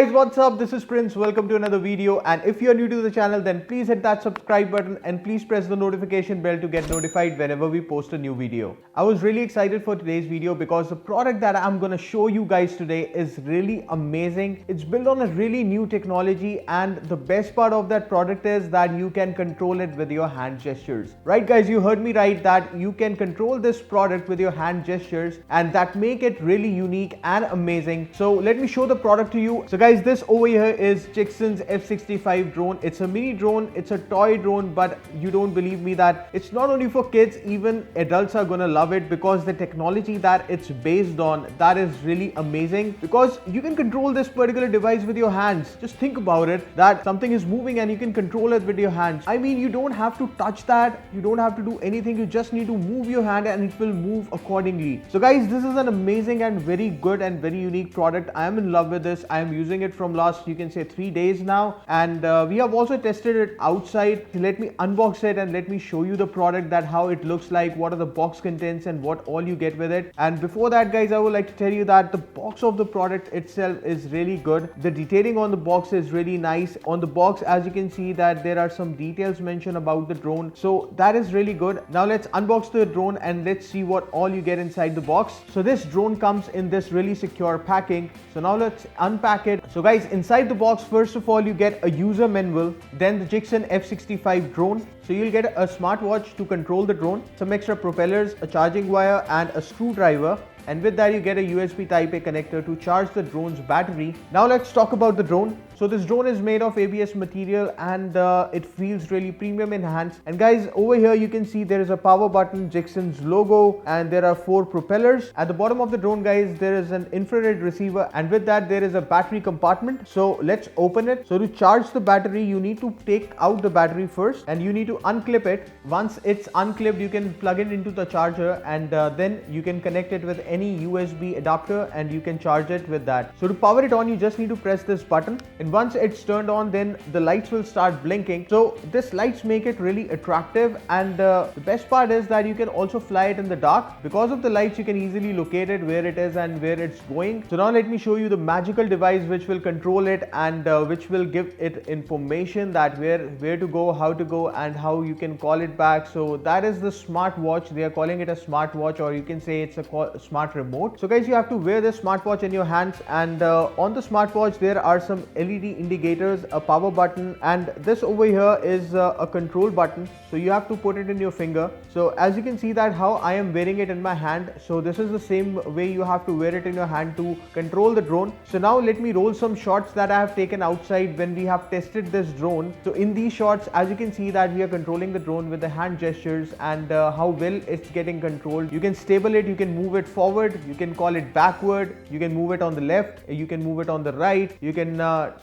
guys, what's up? This is Prince. Welcome to another video, and if you're new to the channel then please hit that subscribe button and please press the notification bell to get notified whenever we post a new video. I was really excited for today's video because the product that I'm gonna show you guys today is really amazing. It's built on a really new technology, and the best part of that product is that you can control it with your hand gestures. Right guys, you heard me right, that you can control this product with your hand gestures, and that make it really unique and amazing. So let me show the product to you. So guys, this over here is Jicson's F65 drone. It's a mini drone, it's a toy drone, but you don't believe me that it's not only for kids, even adults are gonna love it because the technology that it's based on, that is really amazing, because you can control this particular device with your hands. Just think about it, that something is moving and you can control it with your hands. I mean, you don't have to touch that, you don't have to do anything, you just need to move your hand and it will move accordingly. So guys, this is an amazing and very good and very unique product. I am in love with this. I am using it from last, you can say, 3 days now, and we have also tested it outside. Let me unbox it and let me show you the product, that how it looks like, what are the box contents and what all you get with it. And before that guys, I would like to tell you that the box of the product itself is really good. The detailing on the box is really nice. On the box, as you can see, that there are some details mentioned about the drone, so that is really good. Now let's unbox the drone and let's see what all you get inside the box. So this drone comes in this really secure packing. So now let's unpack it. So guys, inside the box, first of all you get a user manual, then the Jicson F65 drone. So you'll get a smartwatch to control the drone, some extra propellers, a charging wire and a screwdriver, and with that you get a USB Type A connector to charge the drone's battery. Now let's talk about the drone. So this drone is made of ABS material, and it feels really premium in hands. And guys, over here you can see there is a power button, Jicson's logo, and there are 4 propellers. At the bottom of the drone guys, there is an infrared receiver, and with that there is a battery compartment. So let's open it. So to charge the battery, you need to take out the battery first and you need to unclip it. Once it's unclipped, you can plug it into the charger, and then you can connect it with any USB adapter and you can charge it with that. So to power it on, you just need to press this button, and once it's turned on, then the lights will start blinking. So this lights make it really attractive, and the best part is that you can also fly it in the dark. Because of the lights, you can easily locate it, where it is and where it's going. So now let me show you the magical device which will control it, and which will give it information that where to go, how to go, and how you can call it back. So that is the smartwatch. They are calling it a smartwatch, or you can say it's a smart remote. So guys, you have to wear this smartwatch in your hands, and on the smartwatch there are some LED indicators, a power button, and this over here is a control button. So you have to put it in your finger. So as you can see that how I am wearing it in my hand, so this is the same way you have to wear it in your hand to control the drone. So now let me roll some shots that I have taken outside when we have tested this drone. So in these shots, as you can see that we are controlling the drone with the hand gestures, and how well it's getting controlled. You can stable it, you can move it forward, you can call it backward, you can move it on the left, you can move it on the right, you can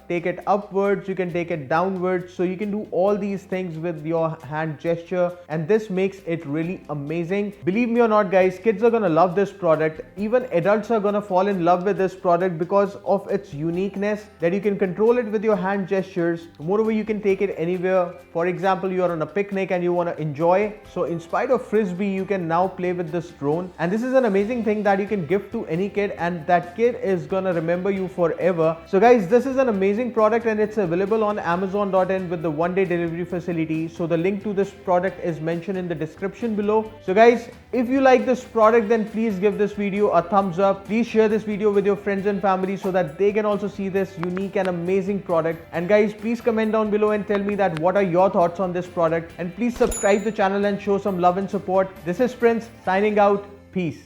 take it upwards, you can take it downwards. So you can do all these things with your hand gesture, and this makes it really amazing. Believe me or not guys, kids are gonna love this product. Even adults are gonna fall in love with this product because of its uniqueness, that you can control it with your hand gestures. Moreover, you can take it anywhere. For example, you are on a picnic and you want to enjoy, so in spite of frisbee, you can now play with this drone. And this is an amazing thing that you can gift to any kid, and that kid is gonna remember you forever. So guys, this is an amazing product, and it's available on Amazon.in with the 1-day delivery facility. So the link to this product is mentioned in the description below. So guys, if you like this product, then please give this video a thumbs up. Please share this video with your friends and family so that they can also see this unique and amazing product. And guys, please comment down below and tell me that what are your thoughts on this product, and please subscribe to the channel and show some love and support. This is Prince signing out. Peace.